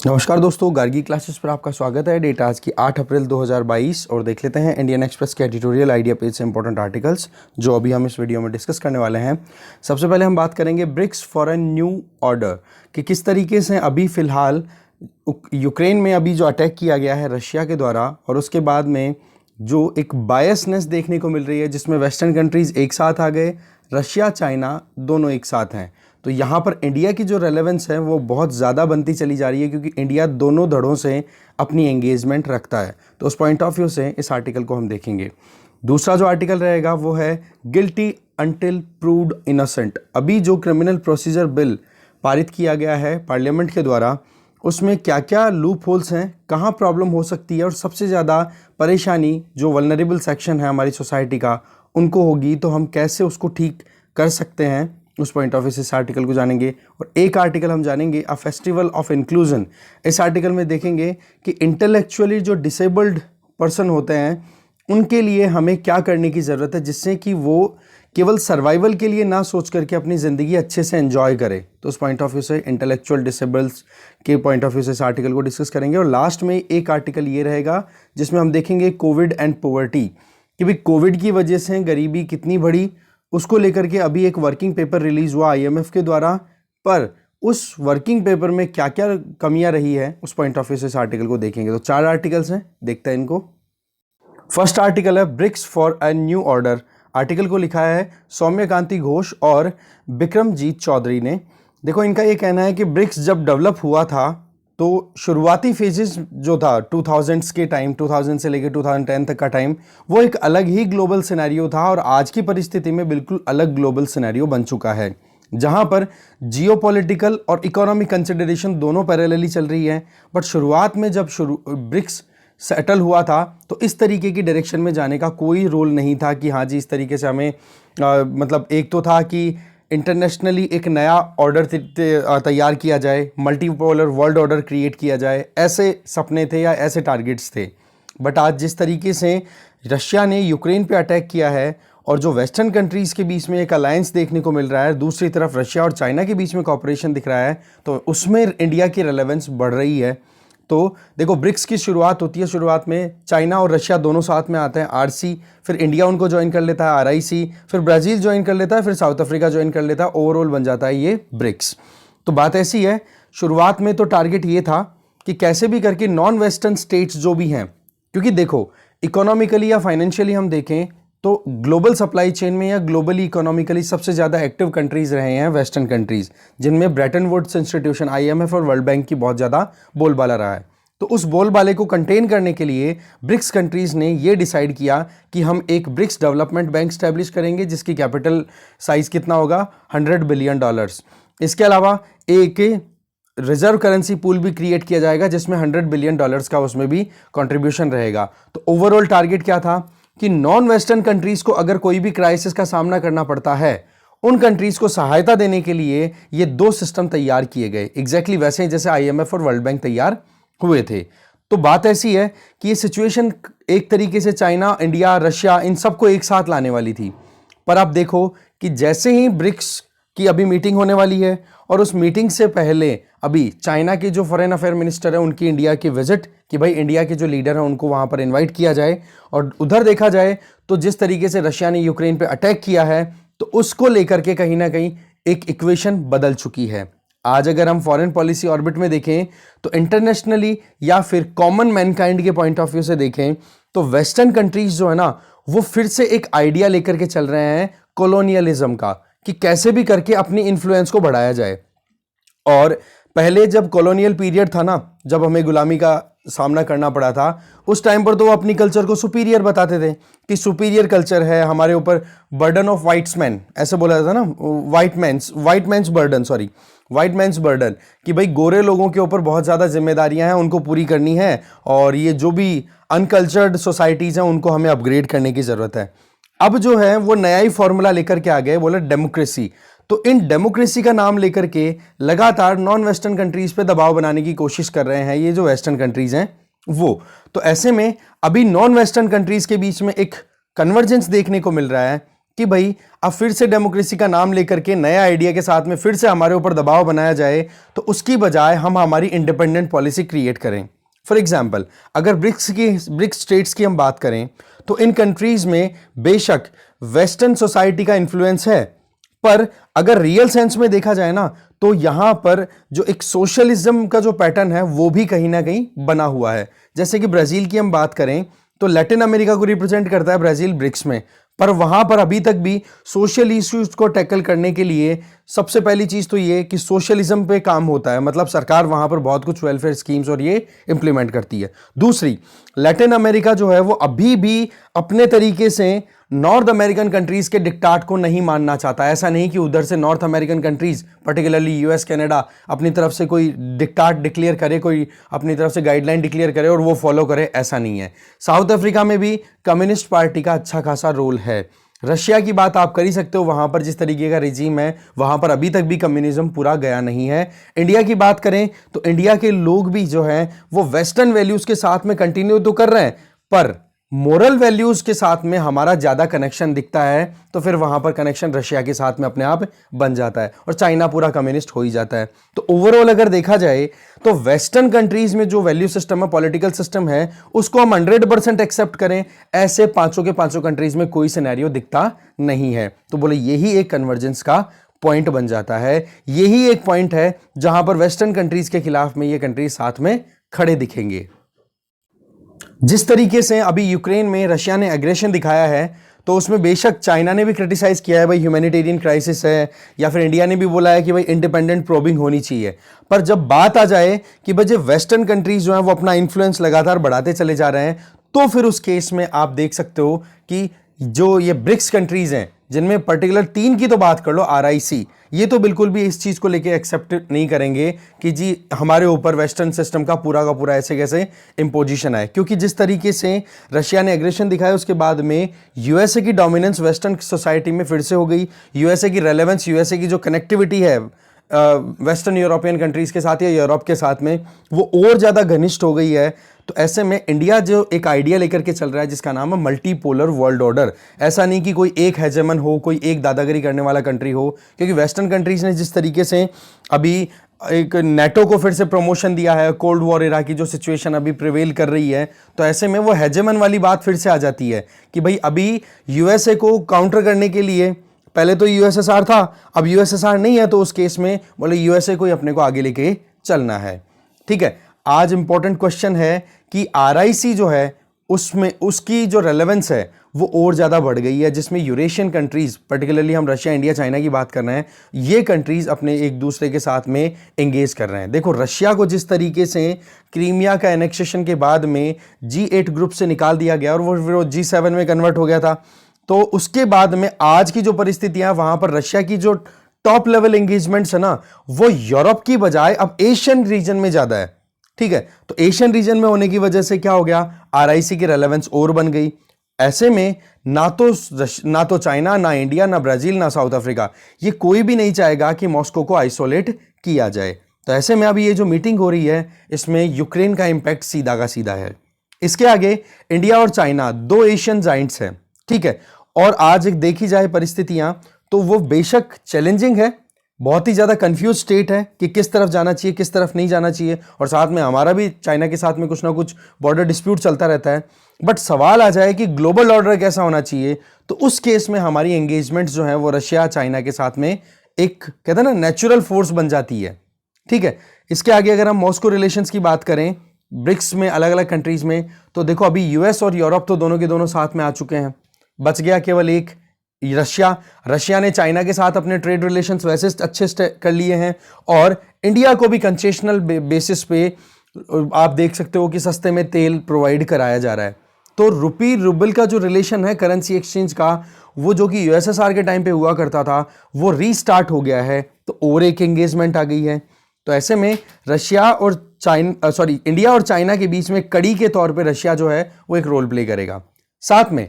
नमस्कार दोस्तों, गार्गी क्लासेस पर आपका स्वागत है। डेट आज की 8 अप्रैल 2022 और देख लेते हैं इंडियन एक्सप्रेस के एडिटोरियल आइडिया पेज से इंपॉर्टेंट आर्टिकल्स जो अभी हम इस वीडियो में डिस्कस करने वाले हैं। सबसे पहले हम बात करेंगे BRICS for a new order कि किस तरीके से अभी फ़िलहाल यूक्रेन में अभी जो अटैक किया गया है रशिया के द्वारा और उसके बाद में जो एक बायसनेस देखने को मिल रही है जिसमें वेस्टर्न कंट्रीज़ एक साथ आ गए, रशिया चाइना दोनों एक साथ हैं। तो यहाँ पर इंडिया की जो रेलेवेंस है वो बहुत ज़्यादा बनती चली जा रही है क्योंकि इंडिया दोनों धड़ों से अपनी एंगेजमेंट रखता है। तो उस पॉइंट ऑफ व्यू से इस आर्टिकल को हम देखेंगे। दूसरा जो आर्टिकल रहेगा वो है गिल्टी अंटिल प्रूव्ड इनोसेंट। अभी जो क्रिमिनल प्रोसीजर बिल पारित किया गया है पार्लियामेंट के द्वारा, उसमें क्या क्या लूप होल्स हैं, कहाँ प्रॉब्लम हो सकती है और सबसे ज़्यादा परेशानी जो वल्नरेबल सेक्शन है हमारी सोसाइटी का उनको होगी, तो हम कैसे उसको ठीक कर सकते हैं, उस पॉइंट ऑफ व्यू से इस आर्टिकल को जानेंगे। और एक आर्टिकल हम जानेंगे अ फेस्टिवल ऑफ इंक्लूजन। इस आर्टिकल में देखेंगे कि इंटेलेक्चुअली जो डिसेबल्ड पर्सन होते हैं उनके लिए हमें क्या करने की ज़रूरत है जिससे कि वो केवल सर्वाइवल के लिए ना सोच करके अपनी ज़िंदगी अच्छे से एंजॉय करे। तो उस पॉइंट ऑफ व्यू से इंटेलेक्चुअल डिसेबल्स के पॉइंट ऑफ व्यू से इस आर्टिकल को डिस्कस करेंगे। और लास्ट में एक आर्टिकल ये रहेगा जिसमें हम देखेंगे कोविड एंड पॉवर्टी कि भाई कोविड की वजह से गरीबी कितनी बढ़ी, उसको लेकर के अभी एक वर्किंग पेपर रिलीज़ हुआ आईएमएफ के द्वारा, पर उस वर्किंग पेपर में क्या क्या कमियां रही है उस पॉइंट ऑफ व्यू से इस आर्टिकल को देखेंगे। तो 4 आर्टिकल्स हैं, देखते हैं इनको। फर्स्ट आर्टिकल है BRICS for a new order. Article को लिखा है सौम्यकांति घोष और बिक्रमजीत चौधरी ने। देखो, इनका ये कहना है कि ब्रिक्स जब डेवलप हुआ था तो शुरुआती फेजेस जो था 2000s के टाइम, 2000 से लेकर 2010 तक का टाइम, वो एक अलग ही ग्लोबल सिनेरियो था और आज की परिस्थिति में बिल्कुल अलग ग्लोबल सिनेरियो बन चुका है जहां पर जियोपॉलिटिकल और इकोनॉमिक कंसिडरेशन दोनों पैरेलली चल रही है। बट शुरुआत में जब ब्रिक्स सेटल हुआ था तो इस तरीके की डायरेक्शन में जाने का कोई रोल नहीं था कि हाँ जी इस तरीके से हमें मतलब एक तो था कि इंटरनेशनली एक नया ऑर्डर तैयार किया जाए, मल्टीपोलर वर्ल्ड ऑर्डर क्रिएट किया जाए, ऐसे सपने थे या ऐसे टारगेट्स थे। बट आज जिस तरीके से रशिया ने यूक्रेन पे अटैक किया है और जो वेस्टर्न कंट्रीज़ के बीच में एक अलायंस देखने को मिल रहा है, दूसरी तरफ रशिया और चाइना के बीच में कॉपरेशन दिख रहा है, तो उसमें इंडिया की रेलेवेंस बढ़ रही है। तो देखो, ब्रिक्स की शुरुआत होती है, शुरुआत में चाइना और रशिया दोनों साथ में आते हैं आरसी, फिर इंडिया उनको ज्वाइन कर लेता है आरआईसी, फिर ब्राज़ील ज्वाइन कर लेता है, फिर साउथ अफ्रीका ज्वाइन कर लेता है, ओवरऑल बन जाता है ये ब्रिक्स। तो बात ऐसी है, शुरुआत में तो टारगेट ये था कि कैसे भी करके नॉन वेस्टर्न स्टेट्स जो भी हैं, क्योंकि देखो इकोनॉमिकली या फाइनेंशियली हम देखें तो ग्लोबल सप्लाई चेन में या ग्लोबली इकोनॉमिकली सबसे ज़्यादा एक्टिव कंट्रीज़ रहे हैं वेस्टर्न कंट्रीज़, जिनमें ब्रेटन वुड्स इंस्टीट्यूशन, आईएमएफ और वर्ल्ड बैंक की बहुत ज़्यादा बोलबाला रहा है। तो उस बोलबाले को कंटेन करने के लिए ब्रिक्स कंट्रीज़ ने ये डिसाइड किया कि हम एक ब्रिक्स डेवलपमेंट बैंक स्टैब्लिश करेंगे जिसकी कैपिटल साइज़ कितना होगा, $100 बिलियन। इसके अलावा एक रिजर्व करेंसी पूल भी क्रिएट किया जाएगा जिसमें $100 बिलियन का उसमें भी कंट्रीब्यूशन रहेगा। तो ओवरऑल टारगेट क्या था कि नॉन वेस्टर्न कंट्रीज को अगर कोई भी क्राइसिस का सामना करना पड़ता है, उन कंट्रीज को सहायता देने के लिए ये 2 सिस्टम तैयार किए गए, एग्जैक्टली वैसे ही जैसे आईएमएफ और वर्ल्ड बैंक तैयार हुए थे। तो बात ऐसी है कि ये सिचुएशन एक तरीके से चाइना, इंडिया, रशिया इन सबको एक साथ लाने वाली थी। पर आप देखो कि जैसे ही ब्रिक्स की अभी मीटिंग होने वाली है और उस मीटिंग से पहले अभी चाइना के जो फॉरेन अफेयर मिनिस्टर है उनकी इंडिया की विजिट, कि भाई इंडिया के जो लीडर हैं उनको वहां पर इनवाइट किया जाए। और उधर देखा जाए तो जिस तरीके से रशिया ने यूक्रेन पे अटैक किया है तो उसको लेकर के कहीं ना कहीं एक इक्वेशन बदल चुकी है। आज अगर हम फॉरेन पॉलिसी ऑर्बिट में देखें तो इंटरनेशनली या फिर कॉमन मैनकाइंड के पॉइंट ऑफ व्यू से देखें तो वेस्टर्न कंट्रीज जो है ना वो फिर से एक आइडिया लेकर के चल रहे हैं कॉलोनियलिज्म का, कि कैसे भी करके अपनी इन्फ्लुएंस को बढ़ाया जाए। और पहले जब कॉलोनियल पीरियड था ना, जब हमें गुलामी का सामना करना पड़ा था, उस टाइम पर तो वो अपनी कल्चर को सुपीरियर बताते थे कि सुपीरियर कल्चर है हमारे ऊपर, बर्डन ऑफ वाइट्स मैन ऐसे बोला जाता ना, वाइट मैन्स बर्डन, कि भाई गोरे लोगों के ऊपर बहुत ज़्यादा जिम्मेदारियां हैं, उनको पूरी करनी है और ये जो भी अनकल्चर्ड सोसाइटीज़ हैं उनको हमें अपग्रेड करने की ज़रूरत है। अब जो है वो नया ही फॉर्मूला लेकर के आ गए, बोले डेमोक्रेसी। तो इन डेमोक्रेसी का नाम लेकर के लगातार नॉन वेस्टर्न कंट्रीज पे दबाव बनाने की कोशिश कर रहे हैं ये जो वेस्टर्न कंट्रीज हैं वो। तो ऐसे में अभी नॉन वेस्टर्न कंट्रीज के बीच में एक कन्वर्जेंस देखने को मिल रहा है कि भाई अब फिर से डेमोक्रेसी का नाम लेकर के नया आइडिया के साथ में फिर से हमारे ऊपर दबाव बनाया जाए, तो उसकी बजाय हम हमारी इंडिपेंडेंट पॉलिसी क्रिएट करें। फॉर एग्जाम्पल, अगर ब्रिक्स स्टेट्स की हम बात करें तो इन कंट्रीज में बेशक वेस्टर्न सोसाइटी का इन्फ्लुएंस है, पर अगर रियल सेंस में देखा जाए ना तो यहां पर जो एक सोशलिज्म का जो पैटर्न है वो भी कहीं ना कहीं बना हुआ है। जैसे कि ब्राजील की हम बात करें तो लैटिन अमेरिका को रिप्रेजेंट करता है ब्राजील ब्रिक्स में, पर वहां पर अभी तक भी सोशल इश्यूज को टैकल करने के लिए सबसे पहली चीज तो ये कि सोशलिज्म पे काम होता है, मतलब सरकार वहां पर बहुत कुछ वेलफेयर स्कीम्स और ये इंप्लीमेंट करती है। दूसरी, लैटिन अमेरिका जो है वो अभी भी अपने तरीके से नॉर्थ अमेरिकन कंट्रीज के डिक्टाट को नहीं मानना चाहता। ऐसा नहीं कि उधर से north American countries particularly US Canada अपनी तरफ से कोई डिक्टाट डिक्लेयर करे, कोई अपनी तरफ से गाइडलाइन डिक्लेयर करे और वो फॉलो करे, ऐसा नहीं है। साउथ अफ्रीका में भी कम्युनिस्ट पार्टी का अच्छा खासा रोल है। रशिया की बात आप कर ही सकते हो, वहां पर जिस तरीके का रिजीम है वहां पर अभी तक भी कम्युनिज्म पूरा गया नहीं है। इंडिया की बात करें तो इंडिया के लोग भी जो है वो वेस्टर्न वैल्यूज के साथ में कंटिन्यू तो कर रहे हैं, पर मोरल वैल्यूज के साथ में हमारा ज्यादा कनेक्शन दिखता है, तो फिर वहां पर कनेक्शन रशिया के साथ में अपने आप बन जाता है और चाइना पूरा कम्युनिस्ट हो ही जाता है। तो ओवरऑल अगर देखा जाए तो वेस्टर्न कंट्रीज में जो वैल्यू सिस्टम है, पॉलिटिकल सिस्टम है, उसको हम 100% एक्सेप्ट करें, ऐसे पांचों के पांचों कंट्रीज में कोई सिनेरियो दिखता नहीं है। तो बोले यही एक कन्वर्जेंस का पॉइंट बन जाता है, यही एक पॉइंट है जहां पर वेस्टर्न कंट्रीज के खिलाफ में ये कंट्रीज साथ में खड़े दिखेंगे। जिस तरीके से अभी यूक्रेन में रशिया ने एग्रेशन दिखाया है, तो उसमें बेशक चाइना ने भी क्रिटिसाइज किया है भाई ह्यूमैनिटेरियन क्राइसिस है, या फिर इंडिया ने भी बोला है कि भाई इंडिपेंडेंट प्रोबिंग होनी चाहिए। पर जब बात आ जाए कि भाई जो वेस्टर्न कंट्रीज जो हैं वो अपना इन्फ्लुएंस लगातार बढ़ाते चले जा रहे हैं, तो फिर उस केस में आप देख सकते हो कि जो ये ब्रिक्स कंट्रीज हैं, जिनमें पर्टिकुलर 3 की तो बात कर लो, RIC, ये तो बिल्कुल भी इस चीज को लेके एक्सेप्ट नहीं करेंगे कि जी हमारे ऊपर वेस्टर्न सिस्टम का पूरा ऐसे कैसे इंपोजिशन है। क्योंकि जिस तरीके से रशिया ने एग्रेशन दिखाया उसके बाद में यूएसए की डोमिनेंस वेस्टर्न सोसाइटी में फिर से हो गई, यूएसए की रेलेवेंस, यूएसए की जो कनेक्टिविटी है वेस्टर्न यूरोपियन कंट्रीज के साथ या यूरोप के साथ में, वो और ज़्यादा घनिष्ठ हो गई है। तो ऐसे में इंडिया जो एक आइडिया लेकर के चल रहा है जिसका नाम है मल्टीपोलर वर्ल्ड ऑर्डर, ऐसा नहीं कि कोई एक हेजेमन हो, कोई एक दादागिरी करने वाला कंट्री हो, क्योंकि वेस्टर्न कंट्रीज ने जिस तरीके से अभी एक नेटो को फिर से प्रमोशन दिया है, कोल्ड वॉर एरा की जो सिचुएशन अभी प्रिवेल कर रही है, तो ऐसे में वो हेजेमन वाली बात फिर से आ जाती है कि भाई अभी यूएसए को काउंटर करने के लिए पहले तो यूएसएसआर था, अब यूएसएसआर नहीं है, तो उस केस में बोले यूएसए को ही अपने को आगे लेके चलना है। ठीक है, आज इंपॉर्टेंट क्वेश्चन है कि RIC जो है उसमें उसकी जो रेलेवेंस है वो और ज़्यादा बढ़ गई है, जिसमें यूरेशियन कंट्रीज, पर्टिकुलरली हम रशिया, इंडिया, चाइना की बात कर रहे हैं, ये कंट्रीज अपने एक दूसरे के साथ में एंगेज कर रहे हैं। देखो रशिया को जिस तरीके से क्रीमिया का एनेक्सेशन के बाद में G8 ग्रुप से निकाल दिया गया और वो G7 में कन्वर्ट हो गया था, तो उसके बाद में आज की जो परिस्थितियां, वहां पर रशिया की जो टॉप लेवल एंगेजमेंट्स है ना, वो यूरोप की बजाय अब एशियन रीजन में ज्यादा है। ठीक है, तो एशियन रीजन में होने की वजह से क्या हो गया, RIC की रेलेवेंस और बन गई। ऐसे में ना तो चाइना, ना इंडिया, ना ब्राजील, ना साउथ अफ्रीका, ये कोई भी नहीं चाहेगा कि मॉस्को को आइसोलेट किया जाए। तो ऐसे में अभी ये जो मीटिंग हो रही है इसमें यूक्रेन का इंपैक्ट सीधा का सीधा है। इसके आगे इंडिया और चाइना 2 एशियन जाइंट्स हैं। ठीक है, और आज एक देखी जाए परिस्थितियां तो वो बेशक चैलेंजिंग है, बहुत ही ज्यादा कंफ्यूज स्टेट है कि किस तरफ जाना चाहिए, किस तरफ नहीं जाना चाहिए, और साथ में हमारा भी चाइना के साथ में कुछ ना कुछ बॉर्डर डिस्प्यूट चलता रहता है। बट सवाल आ जाए कि ग्लोबल ऑर्डर कैसा होना चाहिए, तो उस केस में हमारी एंगेजमेंट्स जो है वो रशिया, चाइना के साथ में एक कहते हैं ना नेचुरल फोर्स बन जाती है। ठीक है, इसके आगे अगर हम मॉस्को रिलेशंस की बात करें ब्रिक्स में, अलग अलग कंट्रीज में, तो देखो अभी यूएस और यूरोप तो दोनों के दोनों साथ में आ चुके हैं, बच गया केवल एक रशिया। रशिया ने चाइना के साथ अपने ट्रेड रिलेशंस वैसे अच्छे कर लिए हैं, और इंडिया को भी कंसेशनल बेसिस पे आप देख सकते हो कि सस्ते में तेल प्रोवाइड कराया जा रहा है। तो रुपी रूबल का जो रिलेशन है करेंसी एक्सचेंज का, वो जो कि यूएसएसआर के टाइम पे हुआ करता था, वो रीस्टार्ट हो गया है, तो और एक एंगेजमेंट आ गई है। तो ऐसे में रशिया और इंडिया और चाइना के बीच में कड़ी के तौर पे रशिया जो है वो एक रोल प्ले करेगा। साथ में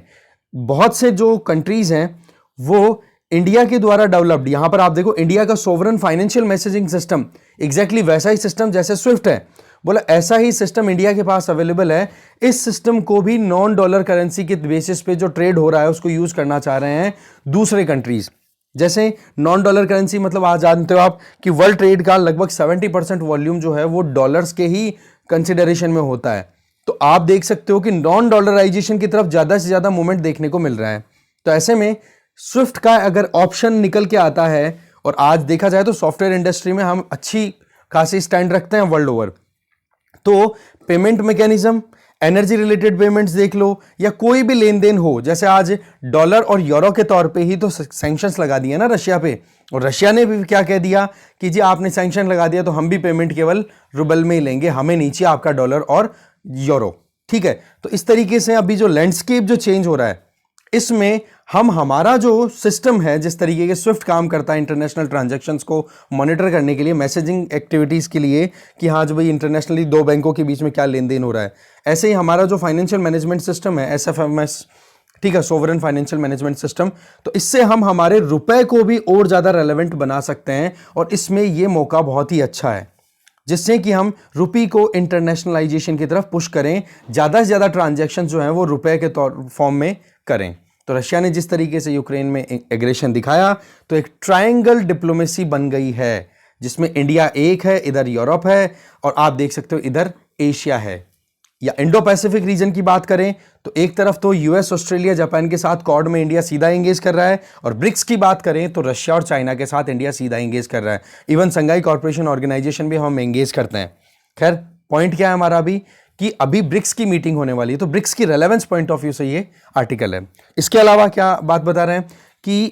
बहुत से जो कंट्रीज हैं वो इंडिया के द्वारा डेवलप्ड, यहां पर आप देखो इंडिया का sovereign financial messaging system exactly वैसा ही सिस्टम जैसे स्विफ्ट है, बोला ऐसा ही सिस्टम इंडिया के पास अवेलेबल है। इस सिस्टम को भी नॉन डॉलर करेंसी के बेसिस पे जो ट्रेड हो रहा है उसको यूज करना चाह रहे हैं दूसरे कंट्रीज। जैसे नॉन डॉलर करेंसी मतलब आज जानते हो आप कि वर्ल्ड ट्रेड का लगभग 70% वॉल्यूम जो है वो डॉलर्स के ही कंसिडरेशन में होता है। तो आप देख सकते हो कि नॉन डॉलराइजेशन की तरफ ज्यादा से ज्यादा मूवमेंट देखने को मिल रहा है। तो ऐसे में स्विफ्ट का अगर ऑप्शन निकल के आता है, और आज देखा जाए तो सॉफ्टवेयर इंडस्ट्री में हम अच्छी खासी स्टैंड रखते हैं वर्ल्ड ओवर, तो payment mechanism, energy related payments देख लो या कोई भी लेन देन हो, जैसे आज डॉलर और यूरो के तौर पे ही तो सैंक्शंस लगा दिए ना रशिया पे, और रशिया ने भी क्या कह दिया कि जी आपने सैंक्शन लगा दिया तो हम भी पेमेंट केवल रूबल में ही लेंगे, हमें नीचे आपका डॉलर और यूरो। ठीक है, तो इस तरीके से अभी जो लैंडस्केप जो चेंज हो रहा है इसमें हम हमारा जो सिस्टम है, जिस तरीके के स्विफ्ट काम करता है इंटरनेशनल ट्रांजैक्शंस को मॉनिटर करने के लिए, मैसेजिंग एक्टिविटीज के लिए कि हाँ जो भाई इंटरनेशनली दो बैंकों के बीच में क्या लेन देन हो रहा है, ऐसे ही हमारा जो फाइनेंशियल मैनेजमेंट सिस्टम है SFMS, ठीक है, सोवरेन फाइनेंशियल मैनेजमेंट सिस्टम, तो इससे हम हमारे रुपए को भी और ज्यादा रेलेवेंट बना सकते हैं। और इसमें यह मौका बहुत ही अच्छा है जिससे कि हम रुपी को इंटरनेशनलाइजेशन की तरफ पुश करें, ज्यादा से ज्यादा ट्रांजैक्शन जो हैं वो रुपए के फॉर्म में करें। तो रशिया ने जिस तरीके से यूक्रेन में एग्रेशन दिखाया तो एक ट्रायंगल डिप्लोमेसी बन गई है जिसमें इंडिया एक है, इधर यूरोप है और आप देख सकते हो इधर एशिया है। या इंडो पैसिफिक रीजन की बात करें तो एक तरफ तो यूएस, ऑस्ट्रेलिया, जापान के साथ क्वाड में इंडिया सीधा एंगेज कर रहा है, और ब्रिक्स की बात करें तो रशिया और चाइना के साथ इंडिया सीधा एंगेज कर रहा है। इवन संघाई कॉर्पोरेशन ऑर्गेनाइजेशन भी हम एंगेज करते हैं। खैर पॉइंट क्या है हमारा अभी कि अभी ब्रिक्स की मीटिंग होने वाली है, तो ब्रिक्स की रेलेवेंस पॉइंट ऑफ व्यू से ये आर्टिकल है। इसके अलावा क्या बात बता रहे हैं कि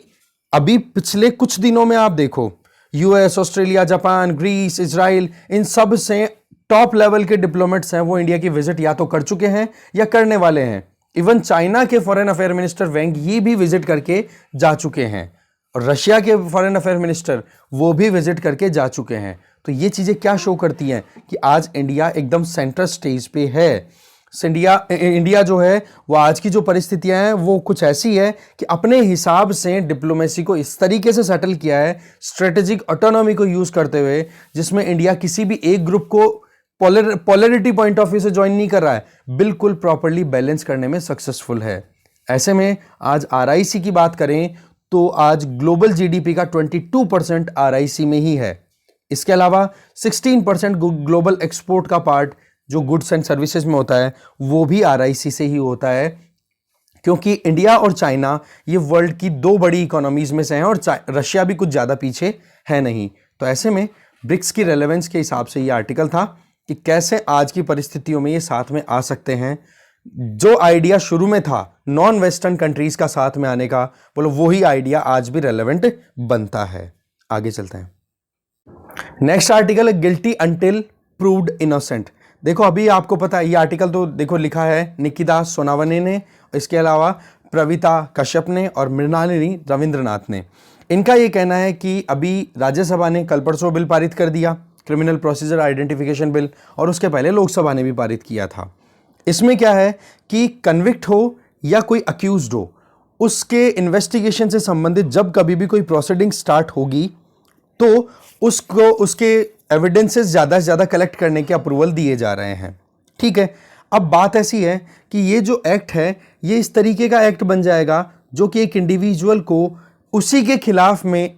अभी पिछले कुछ दिनों में आप देखो US, Australia, Japan, Greece, Israel, इन सब से टॉप लेवल के डिप्लोमेट्स हैं वो इंडिया की विजिट या तो कर चुके हैं या करने वाले हैं। इवन चाइना के फॉरेन अफेयर मिनिस्टर वेंग यी भी विजिट करके जा चुके हैं, और रशिया के फॉरेन अफेयर मिनिस्टर वो भी विजिट करके जा चुके हैं। तो ये चीजें क्या शो करती हैं कि आज इंडिया एकदम सेंटर स्टेज पे है। इंडिया जो है वो आज की जो परिस्थितियां हैं वो कुछ ऐसी है कि अपने हिसाब से डिप्लोमेसी को इस तरीके से सेटल किया है, स्ट्रेटेजिक ऑटोनॉमी को यूज करते हुए, जिसमें इंडिया किसी भी एक ग्रुप को पोलैरिटी पॉइंट ऑफ व्यू से ज्वाइन नहीं कर रहा है, बिल्कुल प्रॉपर्ली बैलेंस करने में सक्सेसफुल है। ऐसे में आज RIC की बात करें तो आज ग्लोबल GDP का 22% RIC में ही है। इसके अलावा 16% ग्लोबल एक्सपोर्ट का पार्ट जो गुड्स एंड सर्विसेज में होता है वो भी RIC से ही होता है, क्योंकि इंडिया और चाइना ये वर्ल्ड की दो बड़ी इकोनॉमीज में से हैं और रशिया भी कुछ ज्यादा पीछे है नहीं। तो ऐसे में ब्रिक्स की रेलेवेंस के हिसाब से ये आर्टिकल था कि कैसे आज की परिस्थितियों में ये साथ में आ सकते हैं। जो आइडिया शुरू में था नॉन वेस्टर्न कंट्रीज का साथ में आने का, बोलो वही आइडिया आज भी रेलेवेंट बनता है। आगे चलते हैं। नेक्स्ट आर्टिकल है गिल्टी अंटिल प्रूव्ड इनोसेंट। देखो अभी आपको पता है ये आर्टिकल तो देखो लिखा है निकिता सोनावने ने, इसके अलावा प्रवीता कश्यप ने और मृणालिनी रविंद्रनाथ ने। इनका ये कहना है कि अभी राज्यसभा ने कल परसों बिल पारित कर दिया, क्रिमिनल प्रोसीजर आइडेंटिफिकेशन बिल, और उसके पहले लोकसभा ने भी पारित किया था। इसमें क्या है कि कन्विक्ट हो या कोई अक्यूज्ड हो, उसके इन्वेस्टिगेशन से संबंधित जब कभी भी कोई प्रोसीडिंग स्टार्ट होगी तो उसको उसके एविडेंसेस ज़्यादा से ज़्यादा कलेक्ट करने के अप्रूवल दिए जा रहे हैं। ठीक है, अब बात ऐसी है कि ये जो एक्ट है ये इस तरीके का एक्ट बन जाएगा जो कि एक इंडिविजुअल को उसी के खिलाफ में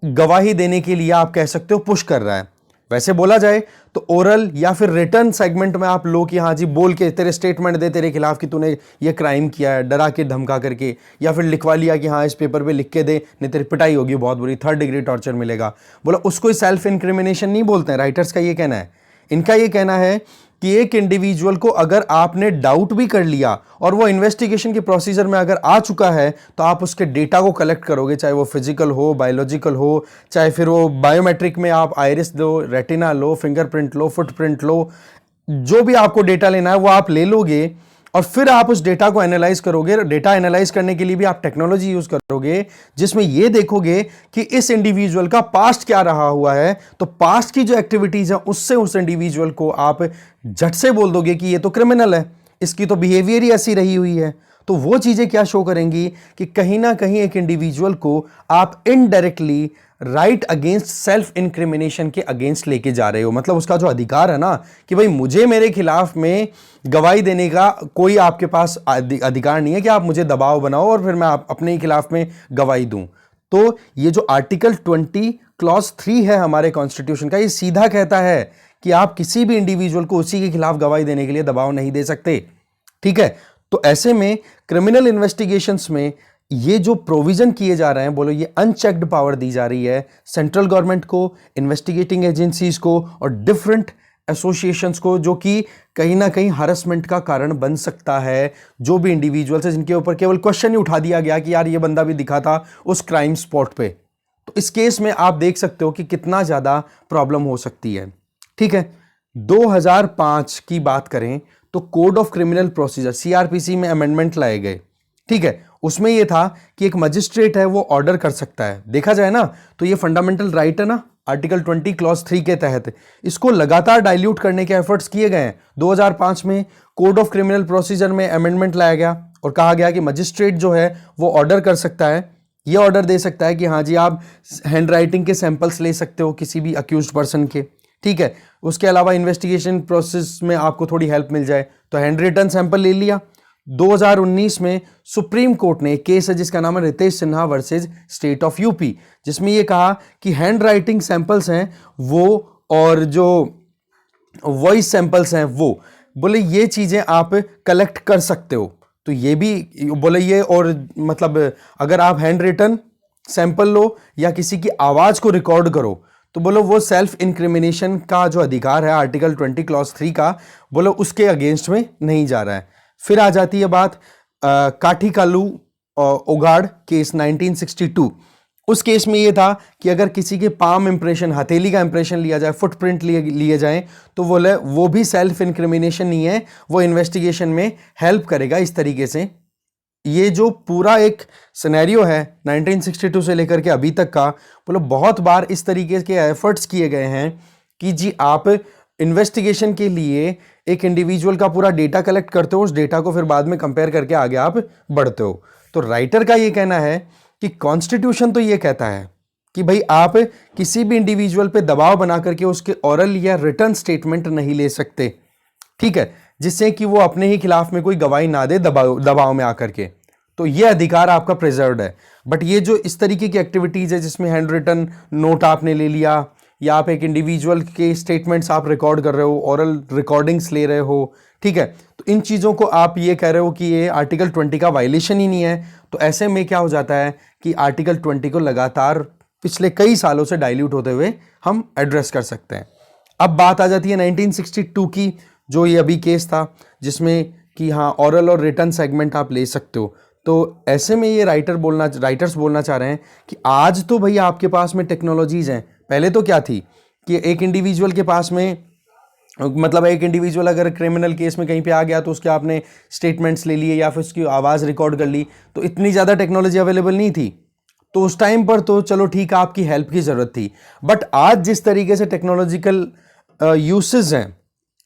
गवाही देने के लिए आप कह सकते हो पुश कर रहा है। वैसे बोला जाए तो ओरल या फिर रिटर्न सेगमेंट में आप लोग कि हाँ जी बोल के तेरे स्टेटमेंट दे तेरे खिलाफ कि तूने ये क्राइम किया है, डरा के धमका करके, या फिर लिखवा लिया कि हाँ इस पेपर पे लिख के दे नहीं तेरी पिटाई होगी बहुत बुरी, 3rd डिग्री टॉर्चर मिलेगा। बोला उसको सेल्फ इंक्रिमिनेशन नहीं बोलते हैं, राइटर्स का ये कहना है। इनका ये कहना है कि एक इंडिविजुअल को अगर आपने डाउट भी कर लिया और वो इन्वेस्टिगेशन के प्रोसीजर में अगर आ चुका है तो आप उसके डेटा को कलेक्ट करोगे, चाहे वो फिजिकल हो, बायोलॉजिकल हो, चाहे फिर वो बायोमेट्रिक में आप आइरिस लो, रेटिना लो, फिंगरप्रिंट लो, फुटप्रिंट लो, जो भी आपको डेटा लेना है वो आप ले लोगे और फिर आप उस डेटा को एनालाइज करोगे। डेटा एनालाइज करने के लिए भी आप टेक्नोलॉजी यूज करोगे जिसमें ये देखोगे कि इस इंडिविजुअल का पास्ट क्या रहा हुआ है, तो पास्ट की जो एक्टिविटीज है उससे उस इंडिविजुअल को आप झट से बोल दोगे कि ये तो क्रिमिनल है, इसकी तो बिहेवियर ही ऐसी रही हुई है। तो वो चीजें क्या शो करेंगी कि कहीं ना कहीं एक इंडिविजुअल को आप indirectly right against self incrimination के अगेंस्ट लेके जा रहे हो। मतलब उसका जो अधिकार है ना कि भाई मुझे मेरे खिलाफ में गवाही देने का कोई आपके पास अधिकार नहीं है कि आप मुझे दबाव बनाओ और फिर मैं अपने ही खिलाफ में गवाही दूं। तो ये जो आर्टिकल 20 क्लॉज 3 है हमारे कॉन्स्टिट्यूशन का, ये सीधा कहता है कि आप किसी भी इंडिविजुअल को उसी के खिलाफ गवाही देने के लिए दबाव नहीं दे सकते। ठीक है, तो ऐसे में क्रिमिनल इन्वेस्टिगेशंस में ये जो प्रोविजन किए जा रहे हैं, बोलो ये अनचेक्ड पावर दी जा रही है सेंट्रल गवर्नमेंट को, इन्वेस्टिगेटिंग एजेंसीज को और डिफरेंट एसोसिएशंस को, जो कि कहीं ना कहीं हरासमेंट का कारण बन सकता है। जो भी इंडिविजुअल्स है जिनके ऊपर केवल क्वेश्चन ही उठा दिया गया कि यार ये बंदा भी दिखा था उस क्राइम स्पॉट पे, तो इस केस में आप देख सकते हो कि कितना ज्यादा प्रॉब्लम हो सकती है। ठीक है, 2005 की बात करें तो code of criminal procedure CrPC में अमेंडमेंट लाए गए। ठीक है, उसमें यह था कि एक मजिस्ट्रेट है वो ऑर्डर कर सकता है। देखा जाए ना तो ये फंडामेंटल राइट है ना, आर्टिकल 20 क्लॉज 3 के तहत इसको लगातार डाइल्यूट करने के एफर्ट्स किए गए हैं। 2005 में कोड ऑफ क्रिमिनल प्रोसीजर में अमेंडमेंट लाया गया और कहा गया कि मजिस्ट्रेट जो है वो ऑर्डर कर सकता है, ये ऑर्डर दे सकता है कि हाँ जी आप हैंड राइटिंग के सैंपल्स ले सकते हो किसी भी अक्यूज्ड पर्सन के। ठीक है, उसके अलावा इन्वेस्टिगेशन प्रोसेस में आपको थोड़ी हेल्प मिल जाए, तो हैंड रिटन सैंपल ले लिया। 2019 में सुप्रीम कोर्ट ने एक केस है जिसका नाम है Ritesh Sinha versus state of UP, जिसमें यह कहा कि हैंड राइटिंग सैंपल्स हैं वो और जो वॉइस सैंपल्स हैं वो, बोले ये चीजें आप कलेक्ट कर सकते हो। तो ये भी बोले ये, और मतलब अगर आप हैंड रिटन सैंपल लो या किसी की आवाज को रिकॉर्ड करो तो बोलो वो सेल्फ इंक्रिमिनेशन का जो अधिकार है आर्टिकल 20 क्लॉज 3 का, बोलो उसके अगेंस्ट में नहीं जा रहा है। फिर आ जाती है बात काठी कालू ओगाड़ केस 1962। उस केस में यह था कि अगर किसी के पाम इंप्रेशन, हथेली का इंप्रेशन लिया जाए, फुटप्रिंट लिए जाए, तो बोले वो भी सेल्फ इंक्रिमिनेशन नहीं है, वो इन्वेस्टिगेशन में हेल्प करेगा। इस तरीके से ये जो पूरा एक सिनेरियो है 1962 से लेकर के अभी तक का, बोलो बहुत बार इस तरीके के एफर्ट्स किए गए हैं कि जी आप इन्वेस्टिगेशन के लिए एक इंडिविजुअल का पूरा डेटा कलेक्ट करते हो, उस डेटा को फिर बाद में कंपेयर करके आगे आप बढ़ते हो। तो राइटर का ये कहना है कि कॉन्स्टिट्यूशन तो ये कहता है कि भाई आप किसी भी इंडिविजुअल पे दबाव बना करके उसके ओरल या रिटन स्टेटमेंट नहीं ले सकते। ठीक है, जिससे कि वो अपने ही खिलाफ में कोई गवाही ना दे दबाव में आकर के, तो ये अधिकार आपका प्रिजर्व्ड है। बट ये जो इस तरीके की एक्टिविटीज है जिसमें हैंड रिटन नोट आपने ले लिया या आप एक इंडिविजुअल के स्टेटमेंट्स आप रिकॉर्ड कर रहे हो, ओरल रिकॉर्डिंग्स ले रहे हो, ठीक है, तो इन चीज़ों को आप ये कह रहे हो कि ये आर्टिकल 20 का वायलेशन ही नहीं है। तो ऐसे में क्या हो जाता है कि आर्टिकल 20 को लगातार पिछले कई सालों से डाइल्यूट होते हुए हम एड्रेस कर सकते हैं। अब बात आ जाती है 1962 की, जो ये अभी केस था जिसमें कि हाँ ओरल और रिटन सेगमेंट आप ले सकते हो। तो ऐसे में ये राइटर्स बोलना चाह रहे हैं कि आज तो भैया आपके पास में टेक्नोलॉजीज हैं। पहले तो क्या थी कि एक इंडिविजुअल के पास में, मतलब एक इंडिविजुअल अगर क्रिमिनल केस में कहीं पे आ गया तो उसके आपने स्टेटमेंट्स ले लिए या फिर उसकी आवाज़ रिकॉर्ड कर ली, तो इतनी ज़्यादा टेक्नोलॉजी अवेलेबल नहीं थी। तो उस टाइम पर तो चलो ठीक है आपकी हेल्प की ज़रूरत थी, बट आज जिस तरीके से टेक्नोलॉजिकल यूसेज हैं,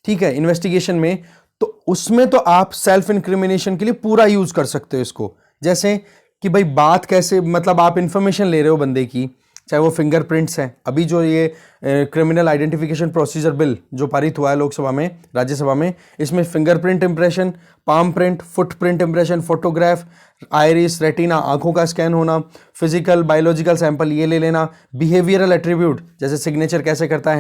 ठीक है, इन्वेस्टिगेशन में, तो उसमें तो आप सेल्फ इंक्रिमिनेशन के लिए पूरा यूज कर सकते हो इसको। जैसे कि भाई बात कैसे, मतलब आप इंफॉर्मेशन ले रहे हो बंदे की, चाहे वो फिंगरप्रिंट्स हैं। अभी जो ये क्रिमिनल आइडेंटिफिकेशन प्रोसीजर बिल जो पारित हुआ है लोकसभा में, राज्यसभा में, इसमें fingerprint impression, palm print, footprint impression, photograph, iris, retina, आंखों का स्कैन होना, फिजिकल बायोलॉजिकल सैंपल ये ले लेना, बिहेवियरल एट्रीब्यूट जैसे सिग्नेचर कैसे करता है,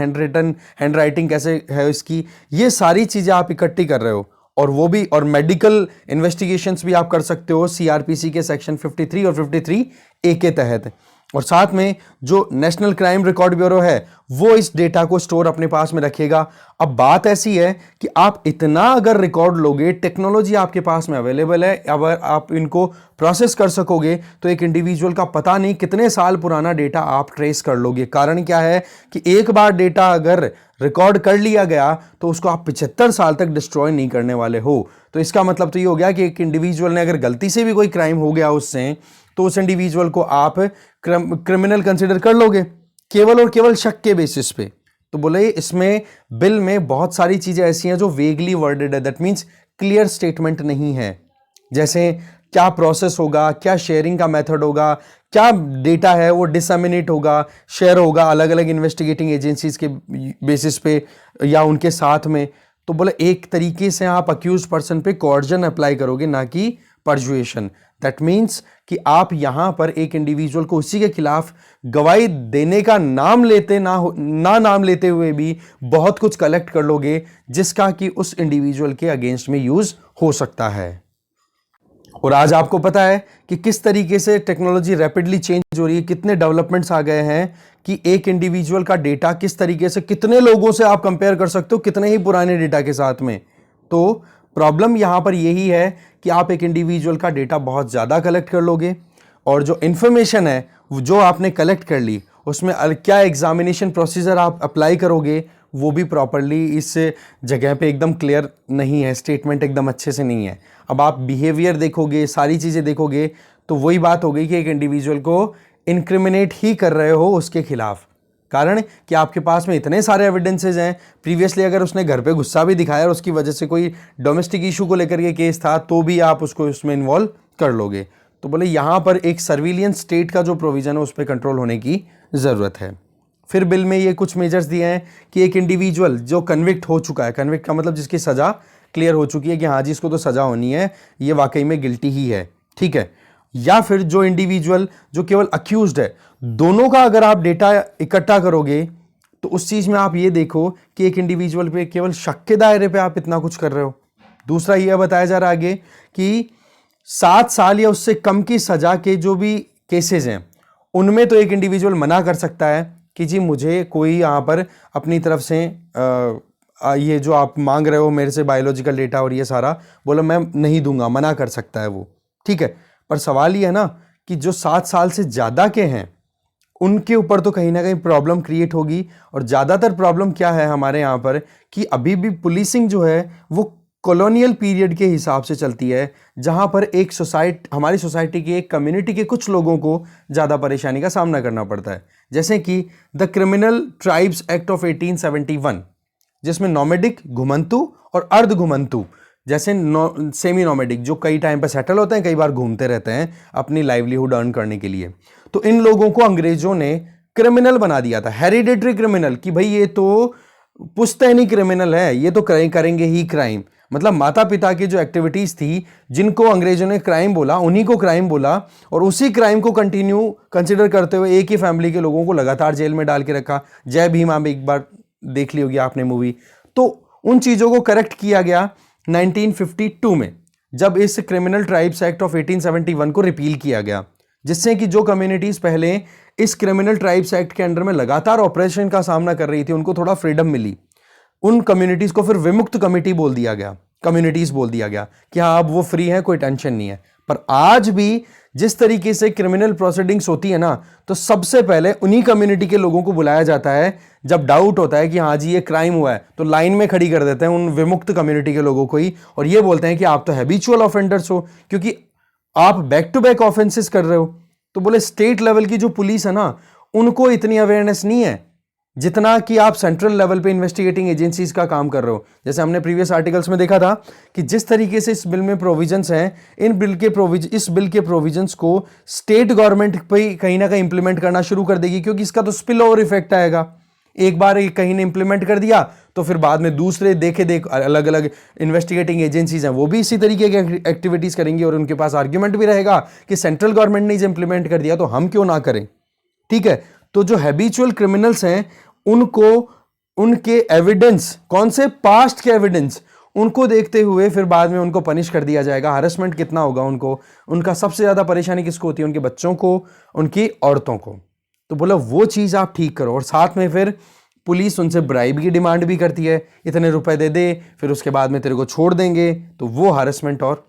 हैंड राइटिंग कैसे है इसकी, ये सारी चीज़ें आप इकट्ठी कर रहे हो। और वो भी, और मेडिकल इन्वेस्टिगेशंस भी आप कर सकते हो सीआरपीसी के सेक्शन 53 और 53A के तहत। और साथ में जो नेशनल क्राइम रिकॉर्ड ब्यूरो है वो इस डेटा को स्टोर अपने पास में रखेगा। अब बात ऐसी है कि आप इतना अगर रिकॉर्ड लोगे, टेक्नोलॉजी आपके पास में अवेलेबल है, अगर आप इनको प्रोसेस कर सकोगे तो एक इंडिविजुअल का पता नहीं कितने साल पुराना डेटा आप ट्रेस कर लोगे। कारण क्या है कि एक बार डेटा अगर रिकॉर्ड कर लिया गया तो उसको आप 75 साल तक डिस्ट्रॉय नहीं करने वाले हो। तो इसका मतलब तो ये हो गया कि एक इंडिविजुअल ने अगर गलती से भी कोई क्राइम हो गया उससे, तो उस इंडिविजुअल को आप क्रिमिनल कंसीडर कर लोगे केवल और केवल शक के बेसिस पे। तो बोले इसमें बिल में बहुत सारी चीजें ऐसी हैं जो वेगली वर्डेड है, दैट मीन्स क्लियर स्टेटमेंट नहीं है। जैसे क्या प्रोसेस होगा, क्या शेयरिंग का मेथड होगा, क्या डेटा है वो डिसमिनेट होगा, शेयर होगा अलग अलग इन्वेस्टिगेटिंग एजेंसीज के बेसिस पे या उनके साथ में। तो बोले एक तरीके से आप अक्यूज पर्सन पे कोर्जन अप्लाई करोगे, ना कि परजुएशन। दैट मीन्स कि आप यहां पर एक इंडिविजुअल को उसी के खिलाफ गवाही देने का नाम लेते ना नाम लेते हुए भी बहुत कुछ कलेक्ट कर लोगे, जिसका कि उस इंडिविजुअल के अगेंस्ट में यूज हो सकता है। और आज आपको पता है कि किस तरीके से टेक्नोलॉजी रैपिडली चेंज हो रही है, कितने डेवलपमेंट्स आ गए हैं कि एक इंडिविजुअल का डेटा किस तरीके से कितने लोगों से आप कंपेयर कर सकते हो, कितने ही पुराने डेटा के साथ में। तो प्रॉब्लम यहां पर यही है कि आप एक इंडिविजुअल का डेटा बहुत ज्यादा कलेक्ट कर लोगे, और जो इंफॉर्मेशन है जो आपने कलेक्ट कर ली उसमें क्या एग्जामिनेशन प्रोसीजर आप अप्लाई करोगे वो भी प्रॉपरली इस जगह पे एकदम क्लियर नहीं है, स्टेटमेंट एकदम अच्छे से नहीं है। अब आप बिहेवियर देखोगे, सारी चीज़ें देखोगे, तो वही बात हो गई कि एक इंडिविजुअल को इंक्रिमिनेट ही कर रहे हो उसके खिलाफ, कारण कि आपके पास में इतने सारे एविडेंसेज हैं। प्रीवियसली अगर उसने घर पे गुस्सा भी दिखाया और उसकी वजह से कोई डोमेस्टिक इशू को लेकर के केस था, तो भी आप उसको उसमें इन्वॉल्व कर लोगे। तो बोले यहाँ पर एक सर्विलियंस स्टेट का जो प्रोविजन है उस पर कंट्रोल होने की ज़रूरत है। फिर बिल में ये कुछ मेजर्स दिए हैं कि एक इंडिविजुअल जो कन्विक्ट हो चुका है, कन्विक्ट का मतलब जिसकी सज़ा क्लियर हो चुकी है कि हाँ जी इसको तो सज़ा होनी है, ये वाकई में गिल्टी ही है, ठीक है, या फिर जो इंडिविजुअल जो केवल अक्यूज्ड है, दोनों का अगर आप डेटा इकट्ठा करोगे तो उस चीज़ में आप ये देखो कि एक इंडिविजुअल पे केवल शक के दायरे पे आप इतना कुछ कर रहे हो। दूसरा यह बताया जा रहा है आगे कि 7 साल या उससे कम की सज़ा के जो भी केसेस हैं उनमें तो एक इंडिविजुअल मना कर सकता है कि जी मुझे कोई यहाँ पर अपनी तरफ से ये जो आप मांग रहे हो मेरे से बायोलॉजिकल डेटा और ये सारा, बोलो मैं नहीं दूंगा, मना कर सकता है वो, ठीक है। पर सवाल ये है ना कि जो 7 साल से ज़्यादा के हैं उनके ऊपर तो कहीं ना कहीं प्रॉब्लम क्रिएट होगी। और ज़्यादातर प्रॉब्लम क्या है हमारे यहाँ पर कि अभी भी पुलिसिंग जो है वो कॉलोनियल पीरियड के हिसाब से चलती है, जहां पर एक हमारी सोसाइटी की एक कम्युनिटी के कुछ लोगों को ज़्यादा परेशानी का सामना करना पड़ता है। जैसे कि the criminal tribes act of 1871, जिसमें नोमेडिक, घुमंतु और अर्ध घुमंतु जैसे सेमी नोमेडिक जो कई टाइम पर सेटल होते हैं, कई बार घूमते रहते हैं अपनी लाइवलीहुड अर्न करने के लिए, तो इन लोगों को अंग्रेजों ने क्रिमिनल बना दिया था, हेरिडेटरी क्रिमिनल, कि भाई ये तो पुश्तैनी क्रिमिनल है, ये तो करेंगे ही क्राइम। मतलब माता पिता की जो एक्टिविटीज थी जिनको अंग्रेजों ने क्राइम बोला, उन्हीं को क्राइम बोला, और उसी क्राइम को कंसिडर करते हुए एक ही फैमिली के लोगों को लगातार जेल में डाल के रखा। जय भीम, आप एक बार देख ली होगी आपने मूवी। तो उन चीजों को करेक्ट किया गया 1952 में, जब इस क्रिमिनल ट्राइब्स एक्ट ऑफ 1871 को रिपील किया गया, जिससे कि जो कम्युनिटीज पहले इस क्रिमिनल ट्राइब्स एक्ट के अंडर में लगातार ऑपरेशन का सामना कर रही थी उनको थोड़ा फ्रीडम मिली। उन कम्युनिटीज को फिर विमुक्त कम्युनिटीज बोल दिया गया कि हाँ अब वो फ्री है, कोई टेंशन नहीं है। पर आज भी जिस तरीके से क्रिमिनल प्रोसीडिंग्स होती है ना, तो सबसे पहले उन्हीं कम्युनिटी के लोगों को बुलाया जाता है। जब डाउट होता है कि हाँ जी ये क्राइम हुआ है, तो लाइन में खड़ी कर देते हैं उन विमुक्त कम्युनिटी के लोगों को ही, और ये बोलते हैं कि आप तो हैबिचुअल ऑफेंडर्स हो, क्योंकि आप बैक टू बैक ऑफेंसेस कर रहे हो। तो बोले स्टेट लेवल की जो पुलिस है ना, उनको इतनी अवेयरनेस नहीं है जितना कि आप सेंट्रल लेवल पे इन्वेस्टिगेटिंग एजेंसीज का काम कर रहे हो। जैसे हमने प्रीवियस आर्टिकल्स में देखा था कि जिस तरीके से इस बिल में प्रोविजंस हैं, इस बिल के प्रोविजंस को स्टेट गवर्नमेंट पे कहीं ना कहीं इंप्लीमेंट करना शुरू कर देगी, क्योंकि इसका तो स्पिल ओवर इफेक्ट आएगा। एक बार कहीं ने इंप्लीमेंट कर दिया तो फिर बाद में दूसरे अलग अलग इन्वेस्टिगेटिंग एजेंसीज हैं वो भी इसी तरीके की एक्टिविटीज करेंगी, और उनके पास आर्ग्यूमेंट भी रहेगा कि सेंट्रल गवर्नमेंट ने इसे इंप्लीमेंट कर दिया तो हम क्यों ना करें, ठीक है। तो जो हैबिचुअल क्रिमिनल्स हैं उनको उनके एविडेंस, कौन से पास्ट के एविडेंस, उनको देखते हुए फिर बाद में उनको पनिश कर दिया जाएगा। हरेसमेंट कितना होगा उनको, उनका सबसे ज्यादा परेशानी किसको होती है, उनके बच्चों को, उनकी औरतों को। तो बोला वो चीज आप ठीक करो, और साथ में फिर पुलिस उनसे ब्राइब की डिमांड भी करती है, इतने रुपए दे दे फिर उसके बाद में तेरे को छोड़ देंगे, तो वो हरेसमेंट। और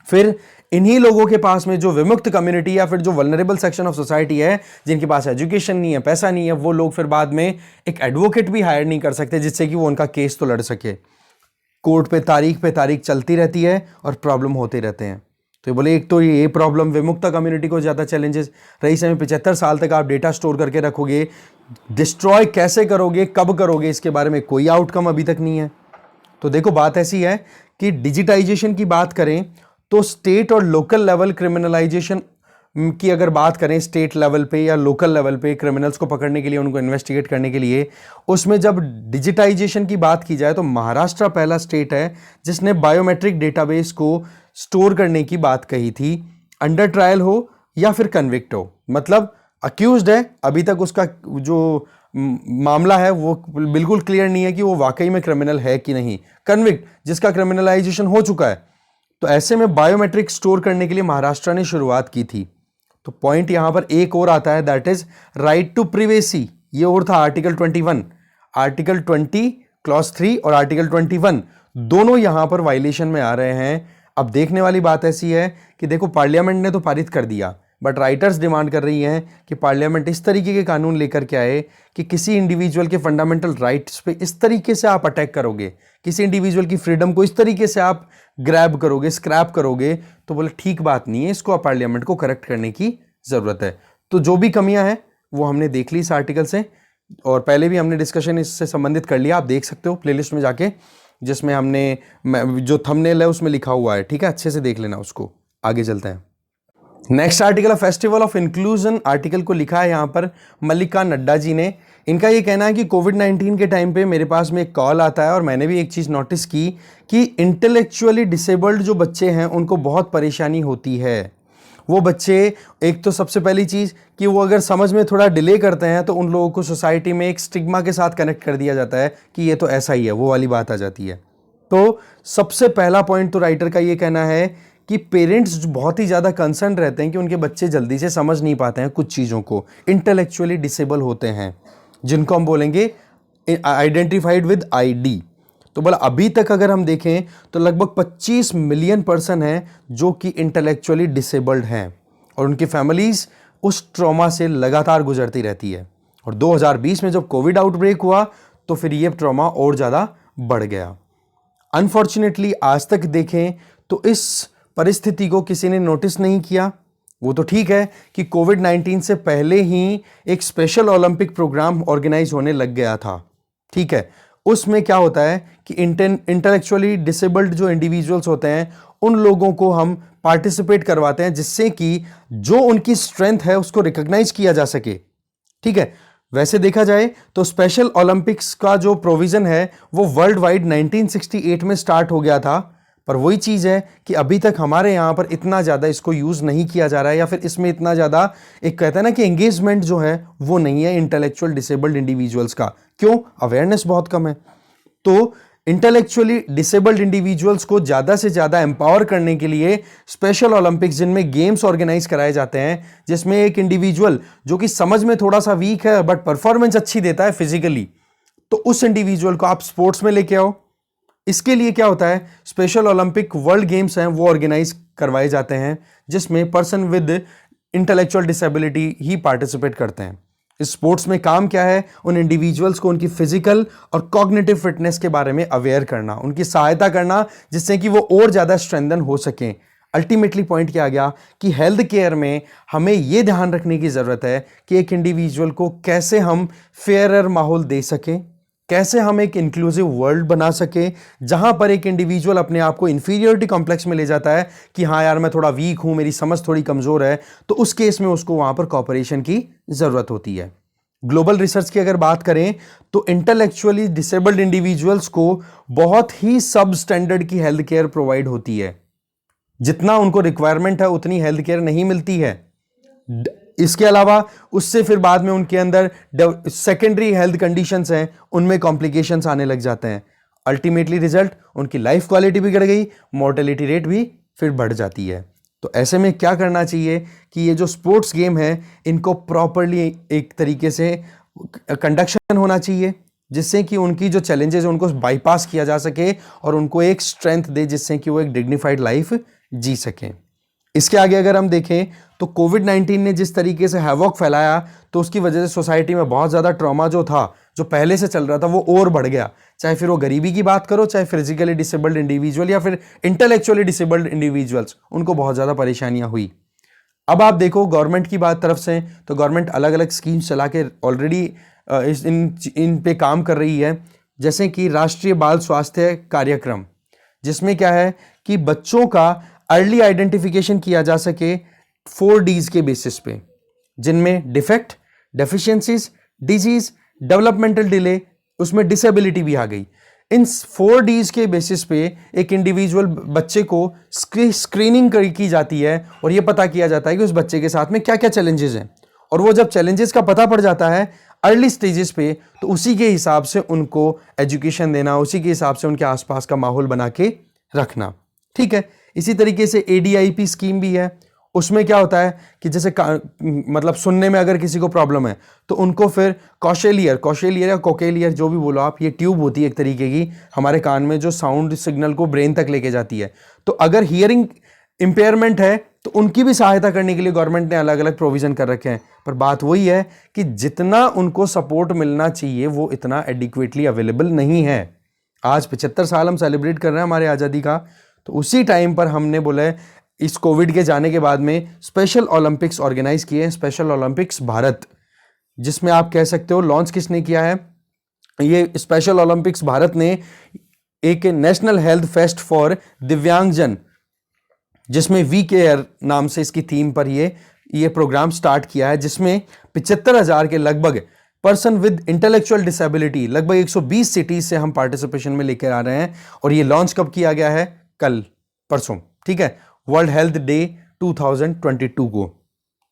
फिर इन्हीं लोगों के पास में जो विमुक्त कम्युनिटी या फिर जो वल्नरेबल सेक्शन ऑफ सोसाइटी है, जिनके पास एजुकेशन नहीं है, पैसा नहीं है, वो लोग फिर बाद में एक एडवोकेट भी हायर नहीं कर सकते जिससे कि वो उनका केस तो लड़ सके। कोर्ट पे तारीख चलती रहती है और प्रॉब्लम होते रहते हैं। तो बोले एक तो ये प्रॉब्लम विमुक्त कम्युनिटी को ज़्यादा चैलेंजेस, रही समय 75 साल तक आप डेटा स्टोर करके रखोगे, डिस्ट्रॉय कैसे करोगे, कब करोगे, इसके बारे में कोई आउटकम अभी तक नहीं है। तो देखो बात ऐसी है कि डिजिटाइजेशन की बात करें तो स्टेट और लोकल लेवल क्रिमिनलाइजेशन की अगर बात करें, स्टेट लेवल पे या लोकल लेवल पे क्रिमिनल्स को पकड़ने के लिए, उनको इन्वेस्टिगेट करने के लिए, उसमें जब डिजिटाइजेशन की बात की जाए तो महाराष्ट्र पहला स्टेट है जिसने बायोमेट्रिक डेटाबेस को स्टोर करने की बात कही थी, अंडर ट्रायल हो या फिर कन्विक्ट हो। मतलब अक्यूज्ड है, अभी तक उसका जो मामला है वो बिल्कुल क्लियर नहीं है कि वो वाकई में क्रिमिनल है कि नहीं। कन्विक्ट, जिसका क्रिमिनलाइजेशन हो चुका है। तो ऐसे में बायोमेट्रिक स्टोर करने के लिए महाराष्ट्र ने शुरुआत की थी। तो पॉइंट यहां पर एक और आता है, that is right to privacy. ये और था आर्टिकल 21, आर्टिकल 20 क्लॉज 3 और आर्टिकल 21 दोनों यहां पर वायलेशन में आ रहे हैं। अब देखने वाली बात ऐसी है कि देखो, पार्लियामेंट ने तो पारित कर दिया, बट राइटर्स डिमांड कर रही हैं कि पार्लियामेंट इस तरीके के कानून लेकर के आए कि किसी इंडिविजुअल के फंडामेंटल राइट्स पे इस तरीके से आप अटैक करोगे, किसी इंडिविजुअल की फ्रीडम को इस तरीके से आप ग्रैब करोगे, स्क्रैप करोगे, तो बोले ठीक बात नहीं है, इसको पार्लियामेंट को करेक्ट करने की जरूरत है। तो जो भी कमियां हैं वो हमने देख ली इस आर्टिकल से, और पहले भी हमने डिस्कशन इससे संबंधित कर लिया, आप देख सकते हो प्लेलिस्ट में जाके, जिसमें हमने जो थंबनेल है उसमें लिखा हुआ है, ठीक है, अच्छे से देख लेना उसको। आगे चलते हैं। नेक्स्ट आर्टिकल है फेस्टिवल ऑफ इंक्लूजन। आर्टिकल को लिखा है यहां पर मल्लिका नड्डा जी ने। इनका ये कहना है कि कोविड-19 के टाइम पे मेरे पास में एक कॉल आता है और मैंने भी एक चीज़ नोटिस की कि इंटेलेक्चुअली डिसेबल्ड जो बच्चे हैं उनको बहुत परेशानी होती है। वो बच्चे, एक तो सबसे पहली चीज़ कि वो अगर समझ में थोड़ा डिले करते हैं तो उन लोगों को सोसाइटी में एक स्टिग्मा के साथ कनेक्ट कर दिया जाता है कि ये तो ऐसा ही है, वो वाली बात आ जाती है। तो सबसे पहला पॉइंट तो राइटर का ये कहना है कि पेरेंट्स बहुत ही ज़्यादा कंसर्न रहते हैं कि उनके बच्चे जल्दी से समझ नहीं पाते हैं कुछ चीज़ों को, इंटेलेक्चुअली डिसेबल होते हैं, जिनको हम बोलेंगे आइडेंटिफाइड विद आईडी। तो बोला अभी तक अगर हम देखें तो लगभग 25 मिलियन पर्सन हैं जो कि इंटेलेक्चुअली डिसेबल्ड हैं और उनकी फैमिलीज उस ट्रॉमा से लगातार गुजरती रहती है। और 2020 में जब कोविड आउटब्रेक हुआ तो फिर ये ट्रॉमा और ज़्यादा बढ़ गया। अनफॉर्चुनेटली आज तक देखें तो इस परिस्थिति को किसी ने नोटिस नहीं किया। वो तो ठीक है कि कोविड-19 से पहले ही एक स्पेशल ओलंपिक प्रोग्राम ऑर्गेनाइज होने लग गया था, ठीक है। उसमें क्या होता है कि इंटेलेक्चुअली डिसेबल्ड जो इंडिविजुअल्स होते हैं उन लोगों को हम पार्टिसिपेट करवाते हैं जिससे कि जो उनकी स्ट्रेंथ है उसको रिकॉग्नाइज किया जा सके, ठीक है। वैसे देखा जाए तो स्पेशल ओलंपिक्स का जो प्रोविजन है वो वर्ल्ड वाइड 1968 में स्टार्ट हो गया था, पर वही चीज़ है कि अभी तक हमारे यहाँ पर इतना ज़्यादा इसको यूज़ नहीं किया जा रहा है, या फिर इसमें इतना ज़्यादा एक कहता है ना कि एंगेजमेंट जो है वो नहीं है इंटेलेक्चुअल डिसेबल्ड इंडिविजुअल्स का। क्यों? अवेयरनेस बहुत कम है। तो इंटेलेक्चुअली डिसेबल्ड इंडिविजुअल्स को ज़्यादा से ज़्यादा एम्पावर करने के लिए स्पेशल ओलंपिक्स, जिनमें गेम्स ऑर्गेनाइज कराए जाते हैं, जिसमें एक इंडिविजुअल जो कि समझ में थोड़ा सा वीक है बट परफॉर्मेंस अच्छी देता है फिजिकली, तो उस इंडिविजुअल को आप स्पोर्ट्स में लेके आओ। इसके लिए क्या होता है, स्पेशल ओलंपिक वर्ल्ड गेम्स हैं वो ऑर्गेनाइज करवाए जाते हैं जिसमें person with intellectual disability he participate करते हैं। इस स्पोर्ट्स में काम क्या है, उन इंडिविजुअल्स को उनकी फिजिकल और कॉग्निटिव फिटनेस के बारे में अवेयर करना, उनकी सहायता करना जिससे कि वो और ज़्यादा स्ट्रेंथन हो सकें। अल्टीमेटली पॉइंट क्या आ गया कि हेल्थ केयर में हमें यह ध्यान रखने की ज़रूरत है कि एक इंडिविजुअल को कैसे हम फेयरर माहौल दे सकें, कैसे हम एक इंक्लूसिव वर्ल्ड बना सके जहां पर एक इंडिविजुअल अपने आप को इंफीरियरिटी कॉम्प्लेक्स में ले जाता है कि हाँ यार मैं थोड़ा वीक हूं, मेरी समझ थोड़ी कमजोर है, तो उस केस में उसको वहां पर कॉपरेशन की जरूरत होती है। ग्लोबल रिसर्च की अगर बात करें तो इंटेलेक्चुअली डिसेबल्ड इंडिविजुअल्स को बहुत ही सब स्टैंडर्ड की हेल्थ केयर प्रोवाइड होती है, जितना उनको रिक्वायरमेंट है उतनी हेल्थ केयर नहीं मिलती है। इसके अलावा उससे फिर बाद में उनके अंदर सेकेंडरी हेल्थ कंडीशंस हैं, उनमें कॉम्प्लिकेशंस आने लग जाते हैं। अल्टीमेटली रिजल्ट, उनकी लाइफ क्वालिटी बिगड़ गई, मोर्टेलिटी रेट भी फिर बढ़ जाती है। तो ऐसे में क्या करना चाहिए कि ये जो स्पोर्ट्स गेम है इनको प्रॉपरली एक तरीके से कंडक्शन होना चाहिए जिससे कि उनकी जो चैलेंजेस है उनको बाईपास किया जा सके और उनको एक स्ट्रेंथ दे जिससे कि वो एक डिग्निफाइड लाइफ जी सकें। इसके आगे अगर हम देखें तो कोविड-19 ने जिस तरीके से हैवॉक फैलाया तो उसकी वजह से सोसाइटी में बहुत ज़्यादा ट्रॉमा जो था, जो पहले से चल रहा था, वो और बढ़ गया। चाहे फिर वो गरीबी की बात करो, चाहे फिजिकली डिसेबल्ड इंडिविजुअल या फिर इंटेलेक्चुअली डिसेबल्ड इंडिविजुअल्स, उनको बहुत ज़्यादा परेशानियां हुई। अब आप देखो गवर्नमेंट की बात तरफ से तो गवर्नमेंट अलग अलग स्कीम्स चला के ऑलरेडी इन पे काम कर रही है, जैसे कि राष्ट्रीय बाल स्वास्थ्य कार्यक्रम, जिसमें क्या है कि बच्चों का अर्ली आइडेंटिफिकेशन किया जा सके 4Ds के बेसिस पे, जिनमें defect, deficiencies, disease, developmental delay, उसमें डिसेबिलिटी भी आ गई। इन 4Ds के बेसिस पे एक इंडिविजुअल बच्चे को स्क्रीनिंग की जाती है और यह पता किया जाता है कि उस बच्चे के साथ में क्या क्या चैलेंजेस हैं, और वो जब चैलेंजेस का पता पड़ जाता है अर्ली स्टेजेस पे, तो उसी के हिसाब से उनको एजुकेशन देना, उसी के हिसाब से उनके आसपास का माहौल बना के रखना। ठीक है, इसी तरीके से ADIP स्कीम भी है। उसमें क्या होता है कि जैसे मतलब सुनने में अगर किसी को प्रॉब्लम है तो उनको फिर कॉशेलियर या कोकेलियर, जो भी बोलो आप, ये ट्यूब होती है एक तरीके की हमारे कान में जो साउंड सिग्नल को ब्रेन तक लेके जाती है। तो अगर हियरिंग इंपेयरमेंट है तो उनकी भी सहायता करने के लिए गवर्नमेंट ने अलग अलग प्रोविजन कर रखे हैं। पर बात वही है कि जितना उनको सपोर्ट मिलना चाहिए वो इतना एडिक्वेटली अवेलेबल नहीं है। आज 75 साल हम सेलिब्रेट कर रहे हैं हमारे आज़ादी का, तो उसी टाइम पर हमने बोला इस कोविड के जाने के बाद में स्पेशल ओलंपिक्स ऑर्गेनाइज किए हैं, स्पेशल ओलंपिक्स भारत, जिसमें आप कह सकते हो लॉन्च किसने किया है? ये स्पेशल ओलंपिक्स भारत ने एक नेशनल हेल्थ फेस्ट फॉर दिव्यांगजन, जिसमें वी केयर नाम से इसकी थीम पर ये प्रोग्राम स्टार्ट किया है, जिसमें 75,000 के लगभग पर्सन विद इंटेलेक्चुअल डिसेबिलिटी लगभग 120 सिटीज से हम पार्टिसिपेशन में लेकर आ रहे हैं। और ये लॉन्च कब किया गया है? कल परसों। ठीक है, वर्ल्ड हेल्थ डे 2022 को।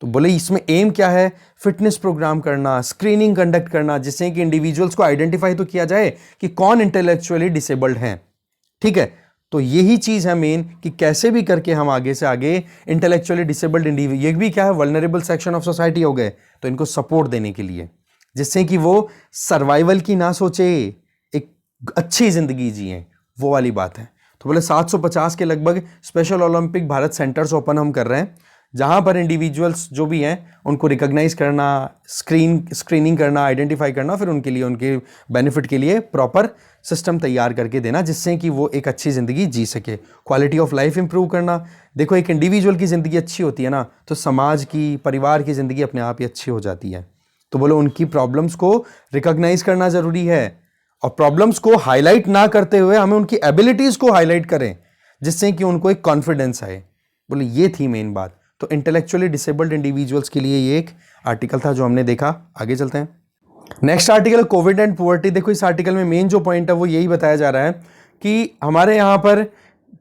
तो बोले इसमें एम क्या है? फिटनेस प्रोग्राम करना, स्क्रीनिंग कंडक्ट करना, जिससे कि इंडिविजुअल्स को आइडेंटिफाई तो किया जाए कि कौन इंटेलेक्चुअली डिसेबल्ड हैं। ठीक है, तो यही चीज है मेन कि कैसे भी करके हम आगे से आगे इंटेलेक्चुअली डिसेबल्ड इंडिविजुअल, ये भी क्या है, वल्नरेबल सेक्शन ऑफ सोसाइटी हो गए, तो इनको सपोर्ट देने के लिए, जिससे कि वो सर्वाइवल की ना सोचे, एक अच्छी जिंदगी जिए, वो वाली बात है। तो बोले 750 के लगभग special Olympic Bharat centres open हम कर रहे हैं, जहां पर इंडिविजुअल्स जो भी हैं उनको रिकॉग्नाइज करना, स्क्रीनिंग करना, आइडेंटिफाई करना, फिर उनके लिए, उनके बेनिफिट के लिए प्रॉपर सिस्टम तैयार करके देना, जिससे कि वो एक अच्छी ज़िंदगी जी सके, क्वालिटी ऑफ लाइफ इंप्रूव करना। देखो, एक इंडिविजुअल की ज़िंदगी अच्छी होती है ना, तो समाज की, परिवार की ज़िंदगी अपने आप ही अच्छी हो जाती है। तो बोलो उनकी प्रॉब्लम्स को रिकॉग्नाइज करना ज़रूरी है, और प्रॉब्लम्स को हाईलाइट ना करते हुए हमें उनकी एबिलिटीज़ को हाईलाइट करें, जिससे कि उनको एक कॉन्फिडेंस आए। बोले ये थी मेन बात। तो इंटेलेक्चुअली डिसेबल्ड इंडिविजुअल्स के लिए ये एक आर्टिकल था जो हमने देखा। आगे चलते हैं। Next article, Covid and poverty. देखो, इस आर्टिकल में मेन जो पॉइंट है वो यही बताया जा रहा है कि हमारे यहाँ पर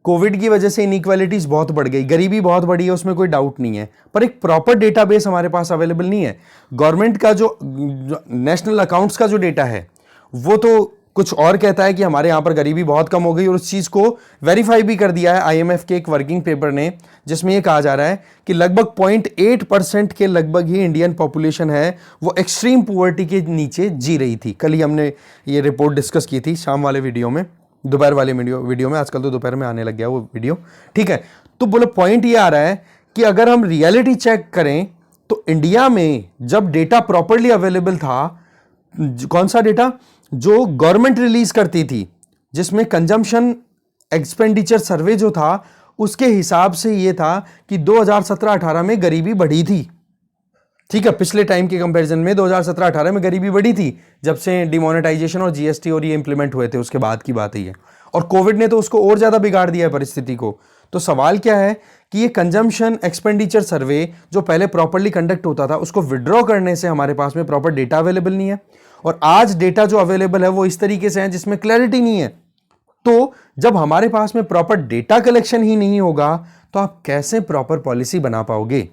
कोविड की वजह से इनइक्वालिटीज बहुत बढ़ गई, गरीबी बहुत बढ़ी है, उसमें कोई डाउट नहीं है, पर एक प्रॉपर डेटाबेस हमारे पास अवेलेबल नहीं है। गवर्नमेंट का जो नेशनल अकाउंट्स का जो डेटा है वो तो कुछ और कहता है कि हमारे यहाँ पर गरीबी बहुत कम हो गई, और उस चीज़ को वेरीफाई भी कर दिया है IMF के एक वर्किंग पेपर ने, जिसमें ये कहा जा रहा है कि लगभग 0.8% के लगभग ही इंडियन पॉपुलेशन है वो एक्सट्रीम पुअर्टी के नीचे जी रही थी। कल ही हमने ये रिपोर्ट डिस्कस की थी शाम वाले वीडियो में, दोपहर वाले वीडियो में, आजकल तो दोपहर में आने लग गया वो वीडियो। ठीक है, तो बोलो पॉइंट ये आ रहा है कि अगर हम रियलिटी चेक करें तो इंडिया में जब डेटा प्रॉपरली अवेलेबल था, कौन सा डेटा? जो गवर्नमेंट रिलीज करती थी, जिसमें कंजम्पशन एक्सपेंडिचर सर्वे जो था उसके हिसाब से ये था कि 2017-18 में गरीबी बढ़ी थी। ठीक है, पिछले टाइम के कंपैरिजन में 2017-18 में गरीबी बढ़ी थी, जब से डिमोनेटाइजेशन और GST और ये इंप्लीमेंट हुए थे, उसके बाद की बात है। और कोविड ने तो उसको और ज्यादा बिगाड़ दिया है परिस्थिति को। तो सवाल क्या है कि ये कंजम्पशन एक्सपेंडिचर सर्वे जो पहले प्रॉपरली कंडक्ट होता था, उसको विड्रॉ करने से हमारे पास में प्रॉपर डेटा अवेलेबल नहीं है, और आज डेटा जो अवेलेबल है वो इस तरीके से है जिसमें क्लैरिटी नहीं है। तो जब हमारे पास में प्रॉपर डेटा कलेक्शन ही नहीं होगा तो आप कैसे प्रॉपर पॉलिसी बना पाओगे?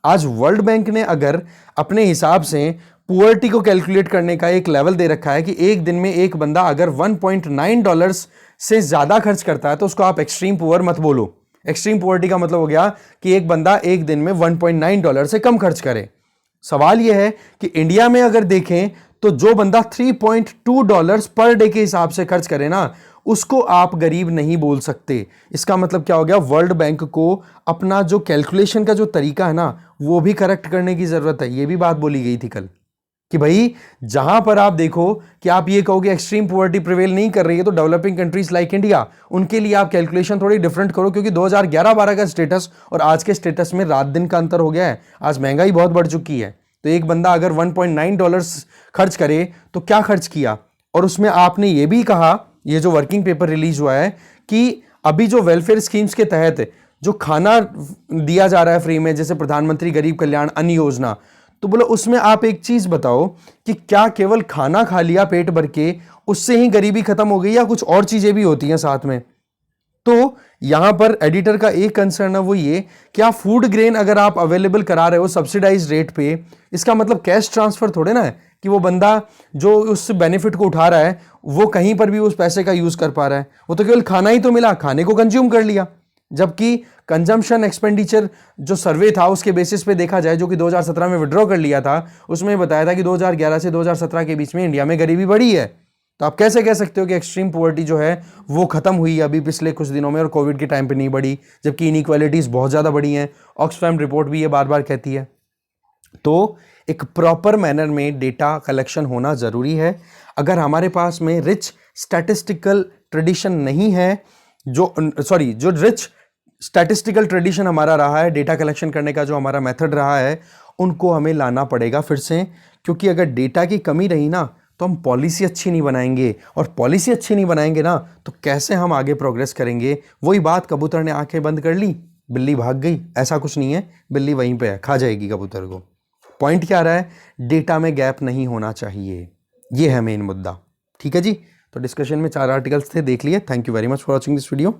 आज वर्ल्ड बैंक ने अगर अपने हिसाब से पुअर्टी को कैलकुलेट करने का एक लेवल दे रखा है कि एक दिन में एक बंदा अगर $1.9 से ज्यादा खर्च करता है तो उसको आप एक्सट्रीम पुअर मत बोलो। एक्सट्रीम पुअर्टी का मतलब हो गया कि एक बंदा एक दिन में $1.9 से कम खर्च करे। सवाल यह है कि इंडिया में अगर देखें तो जो बंदा $3.2 पर डे के हिसाब से खर्च करे ना, उसको आप गरीब नहीं बोल सकते। इसका मतलब क्या हो गया? वर्ल्ड बैंक को अपना जो कैलकुलेशन का जो तरीका है ना, वो भी करेक्ट करने की जरूरत है। ये भी बात बोली गई थी कल कि भाई जहां पर आप देखो कि आप ये कहोगे एक्सट्रीम पुअर्टी प्रिवेल नहीं कर रही है, तो डेवलपिंग कंट्रीज लाइक इंडिया, उनके लिए आप कैलकुलेशन थोड़ी डिफरेंट करो, क्योंकि 2011-12 का स्टेटस और आज के स्टेटस में रात दिन का अंतर हो गया है। आज महंगाई बहुत बढ़ चुकी है, तो एक बंदा अगर $1.9 खर्च करे तो क्या खर्च किया? और उसमें आपने ये भी कहा, ये जो वर्किंग पेपर रिलीज हुआ है, कि अभी जो वेलफेयर स्कीम्स के तहत जो खाना दिया जा रहा है फ्री में, जैसे प्रधानमंत्री गरीब कल्याण अन्न योजना, तो बोलो उसमें आप एक चीज बताओ कि क्या केवल खाना खा लिया पेट भर के उससे ही गरीबी खत्म हो गई या कुछ और चीजें भी होती हैं साथ में? तो यहां पर एडिटर का एक कंसर्न है वो ये कि आप फूड ग्रेन अगर आप अवेलेबल करा रहे हो सब्सिडाइज रेट पे, इसका मतलब कैश ट्रांसफर थोड़े ना है कि वो बंदा जो उस बेनिफिट को उठा रहा है वो कहीं पर भी उस पैसे का यूज कर पा रहा है। वो तो केवल खाना ही तो मिला, खाने को कंज्यूम कर लिया। जबकि कंजम्पशन एक्सपेंडिचर जो सर्वे था उसके बेसिस पे देखा जाए, जो कि 2017 में विड्रॉ कर लिया था, उसमें बताया था कि 2011 से 2017 के बीच में इंडिया में गरीबी बढ़ी है। तो आप कैसे कह सकते हो कि एक्सट्रीम पॉवर्टी जो है वो खत्म हुई अभी पिछले कुछ दिनों में और कोविड के टाइम पे नहीं बढ़ी, जबकि इनइक्वालिटीज बहुत ज्यादा बढ़ी हैं। ऑक्सफैम रिपोर्ट भी ये बार बार कहती है। तो एक प्रॉपर मैनर में डेटा कलेक्शन होना जरूरी है। अगर हमारे पास में रिच स्टैटिस्टिकल ट्रेडिशन नहीं है, जो रिच स्टैटिस्टिकल ट्रेडिशन हमारा रहा है, डेटा कलेक्शन करने का जो हमारा मेथड रहा है, उनको हमें लाना पड़ेगा फिर से। क्योंकि अगर डेटा की कमी रही ना तो हम पॉलिसी अच्छी नहीं बनाएंगे, और पॉलिसी अच्छी नहीं बनाएंगे ना तो कैसे हम आगे प्रोग्रेस करेंगे? वही बात, कबूतर ने आंखें बंद कर ली, बिल्ली भाग गई, ऐसा कुछ नहीं है। बिल्ली वहीं पे है, खा जाएगी कबूतर को। पॉइंट क्या आ रहा है? डेटा में गैप नहीं होना चाहिए, ये है मेन मुद्दा। ठीक है जी, तो डिस्कशन में 4 आर्टिकल्स थे, देख लिए। Thank you very much for watching this video.